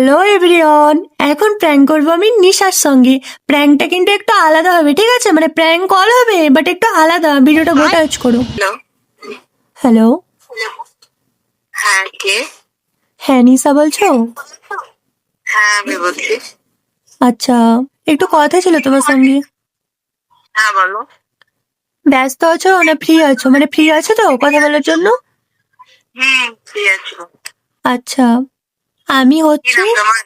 Hello everyone, এখন prank করবো আমি নিশার সঙ্গে। প্র্যাঙ্কটা কিন্তু একটু আলাদা হবে, ঠিক আছে? মানে প্র্যাঙ্ক কল হবে বাট একটু আলাদা। ভিডিওটা গোটা ওয়াচ করো। হ্যালো। হ্যালো, হ্যাঁ, কে? হ্যাঁ নিশা বলছো? হ্যাঁ, আমি বলছি। আচ্ছা, একটু কথা ছিল তোমার সঙ্গে। হ্যাঁ, বলো। ব্যস্ত আছো না ফ্রি আছো? মানে ফ্রি আছো তো কথা বলার জন্য? ফ্রি আছো। আচ্ছা, আমি কি হচ্ছে, নাম তোমার?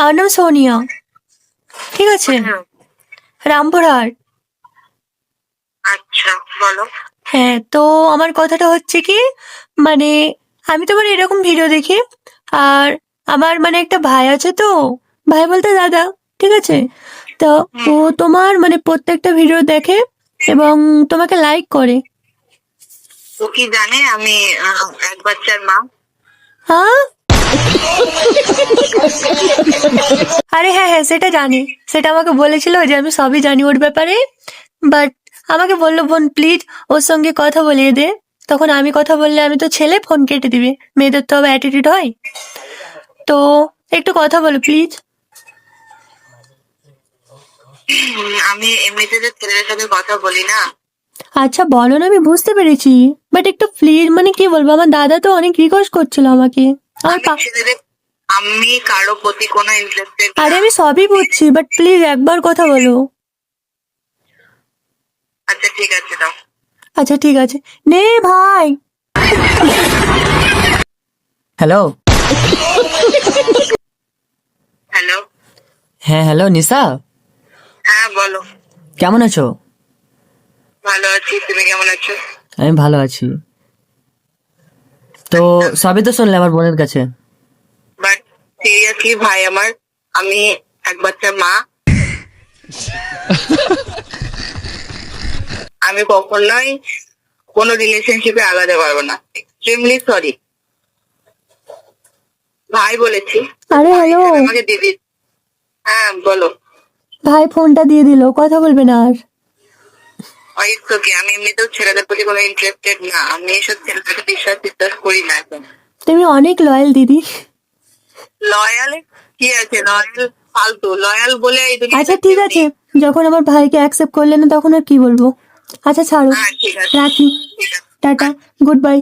আমার নাম সোনিয়া, ঠিক আছে? রামপুরহাট। আচ্ছা, বলো। হ্যাঁ, তো আমার কথাটা হচ্ছে কি, মানে আমি তোমার এরকম ভিডিও দেখি, আর আমার মানে একটা ভাই আছে, তো ভাই বলতে দাদা, ঠিক আছে? তো ও তোমার মানে প্রত্যেকটা ভিডিও দেখে এবং তোমাকে লাইক করে। ও কি জানে আমি এক বাচ্চার মা? হ্যাঁ, আরে হ্যাঁ হ্যাঁ, সেটা জানি, সেটা আমাকে বলেছিল যে আমি সবই জানি ওর ব্যাপারে। বাট আমাকে বললো বোন প্লিজ ওর সঙ্গে কথা বলিয়ে দে। তখন আমি কথা বললে আমি তো ছেলে, ফোন কেটে দিবে, মেয়েদের তো আবার অ্যাটিটিউড হয়। তো একটু কথা বলো প্লিজ। আমি এমনিতে যে ছেলেদের সাথে কথা বলি না। আচ্ছা বলো না, আমি বুঝতে পেরেছি, বাট একটু প্লিজ, মানে কি বলবো, আমার দাদা তো অনেক রিকোয়েস্ট করছিল আমাকে। আমার আমি কারো প্রতি কোনো ইন্টারেস্টেড। আরে আমি সবই বুঝছি, বাট প্লিজ একবার কথা বলো। আচ্ছা ঠিক আছে, দাও। আচ্ছা ঠিক আছে, নে ভাই। হ্যালো। হ্যালো। হ্যাঁ হ্যালো নিশা, হ্যাঁ, বলো। কেমন আছো? ভালো আছি, তুমি কেমন আছো? আমি ভালো আছি। তো সবই তো শুনলে আমার বোনের কাছে। বাট সিরিয়াসলি ভাই আমার, আমি এক বাচ্চার মা। আমি কখনোই কোনো রিলেশনশিপে আগাতে পারবো না। Extremely sorry. ভাই বলেছি। আরে হ্যালো, আমাকে দিদি। হ্যাঁ, বলো। ভাই ফোনটা দিয়ে দিল, কথা বলবে না আর। ওকে, আমি এমনিতেও ছেলেদের প্রতি কোনো ইন্টারেস্টেড না। আমি এসব ছেলেদের বিশ্বাস করি না এখন। তুমি অনেক লয়াল দিদি। লয়াল কি আছে? লয়াল ফালতু। লয়াল বলে এই দুনিয়াতে আচ্ছা ঠিক কেউ আছে, নেই। যখন আমার ভাইকে অ্যাকসেপ্ট করলে না তখন আর কি বলবো। আচ্ছা ছাড়ো, হ্যাঁ ঠিক আছে, রাখি, ঠিক আছে। Tata, good bye.